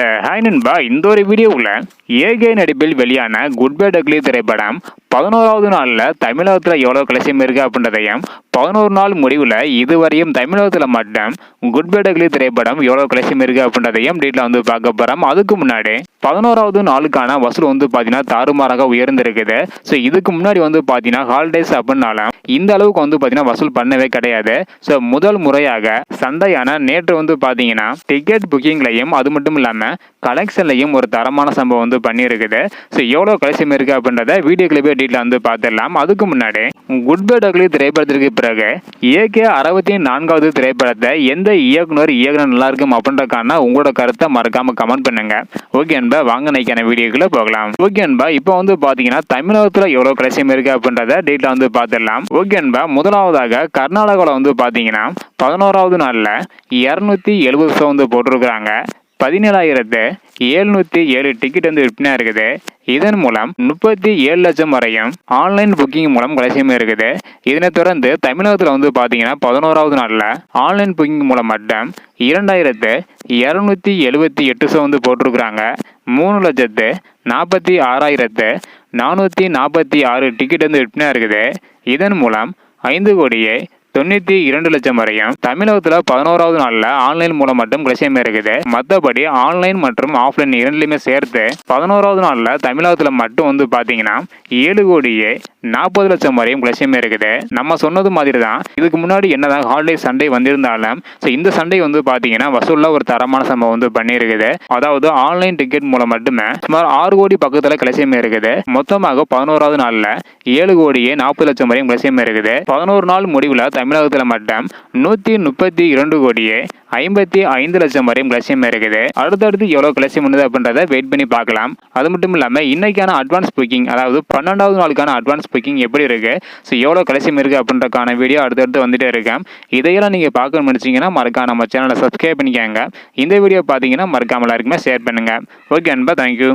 Hi நண்பா, இந்த ஒரு வீடியோவில் ஏகே நடிப்பில் வெளியான குட் பை டக்லி திரைப்படம் 11வது நாளில் தமிழகத்தில் எவ்வளோ கலெக்ஷன் இருக்குது அப்படின்றதையும் 11 நாள் முடிவில் இதுவரையும் தமிழகத்தில் மட்டும் குட் பை டக்லி திரைப்படம் எவ்வளோ கலெக்ஷன் இருக்குது அப்படின்றதையும் டீட்டெயில் வந்து பார்க்க போகிறோம். அதுக்கு முன்னாடி 11வது நாளுக்கான வசூல் வந்து பார்த்தீங்கன்னா தாறுமாறாக உயர்ந்திருக்குது. ஸோ இதுக்கு முன்னாடி வந்து பார்த்தீங்கன்னா ஹாலிடேஸ் அப்படின்னாலும் இந்த அளவுக்கு வந்து பார்த்தீங்கன்னா வசூல் பண்ணவே கிடையாது. ஸோ முதல் முறையாக சந்தையான நேற்று வந்து பார்த்தீங்கன்னா டிக்கெட் புக்கிங்லையும் அது மட்டும் இல்லாமல் கலெக்ஷன்லையும் ஒரு தரமான சம்பவம் வந்து பண்ணியிருக்குது. ஸோ எவ்வளோ கலெக்ஷன் இருக்குது அப்படின்றத வீடியோ கிளிப்பே டீட்டெயில் வந்து பார்த்துடலாம். அதுக்கு முன்னாடி குட் பை டக்லி திரைப்படத்திற்கு பிறகு ஏகே 64வது திரைப்படத்தை எந்த இயக்குனர் நல்லா இருக்கும் அப்படின்றக்கான உங்களோட கருத்தை மறக்காம கமெண்ட் பண்ணுங்க. ஓகே அன்பா, வாங்க நைக்கான வீடியோக்குள்ள போகலாம். ஓகே அன்பா, இப்போ வந்து பாத்தீங்கன்னா தமிழகத்தில் எவ்வளோ கலெக்ஷன் இருக்கு அப்படின்றத டீட்டெயில் வந்து பார்த்துடலாம். ஓகே அன்பா, முதலாவதாக கர்நாடகாவில் வந்து பாத்தீங்கன்னா 11வது நாளில் 270 வந்து போட்டிருக்கிறாங்க. 17,707 டிக்கெட் வந்து விற்பனை இருக்குது. இதன் மூலம் 37 லட்சம் வரையும் ஆன்லைன் புக்கிங் மூலம் கலெக்ஷன் இருக்குது. இதனை தொடர்ந்து தமிழகத்தில் வந்து பார்த்தீங்கன்னா 11வது நாளில் ஆன்லைன் புக்கிங் மூலம் மட்டும் 2,278 வந்து போட்டிருக்கிறாங்க. 3,46,446 டிக்கெட் வந்து விற்பனை இருக்குது. இதன் மூலம் 5,92,00,000 வரையும் தமிழகத்தில் 11வது நாளில் ஆன்லைன் மூலம் மட்டும் கலெக்ஷன் இருக்குது. மற்றபடி ஆன்லைன் மற்றும் ஆஃப்லைன் இரண்டுலையுமே சேர்த்து 11வது நாளில் தமிழகத்தில் மட்டும் வந்து பார்த்தீங்கன்னா 7,40,00,000 வரையும் கலெக்ஷன் இருக்குது. நம்ம சொன்னது மாதிரி தான் இதுக்கு முன்னாடி என்னதான் ஹாலிடே சண்டே வந்திருந்தாலும் இந்த சண்டே வந்து பார்த்தீங்கன்னா வசூலில் ஒரு தரமான சம்பவம் வந்து பண்ணியிருக்குது. அதாவது ஆன்லைன் டிக்கெட் மூலம் மட்டுமே சுமார் 6 கோடி பக்கத்தில் கலெக்ஷன் இருக்குது. மொத்தமாக 11வது நாளில் 7,40,00,000 வரையும் கலெக்ஷன் இருக்குது. 11 நாள் முடிவில் தமிழகத்தில் மட்டும் 132,55,00,000 வரையும் கலெக்ஷன் இருக்குது. அடுத்தடுத்து எவ்வளவு கலெக்ஷன் பண்ணுது அப்படின்றத வெயிட் பண்ணி பார்க்கலாம். அது மட்டும் இல்லாமல் இன்னைக்கான அட்வான்ஸ் புக்கிங், அதாவது 12வது நாளுக்கான அட்வான்ஸ் புக்கிங் எப்படி இருக்கு, ஸோ எவ்வளோ கலெக்ஷன் இருக்கு அப்படின்றக்கான வீடியோ அடுத்தடுத்து வந்துட்டே இருக்கேன். இதையெல்லாம் நீங்கள் பார்க்கணும்னு நினைச்சீங்கன்னா மறக்காம நம்ம சேனலை சப்ஸ்கிரைப் பண்ணிக்கோங்க. இந்த வீடியோ பார்த்தீங்கன்னா மறக்காம எல்லாருக்குமே ஷேர் பண்ணுங்க. ஓகே அன்பா, தேங்க்யூ.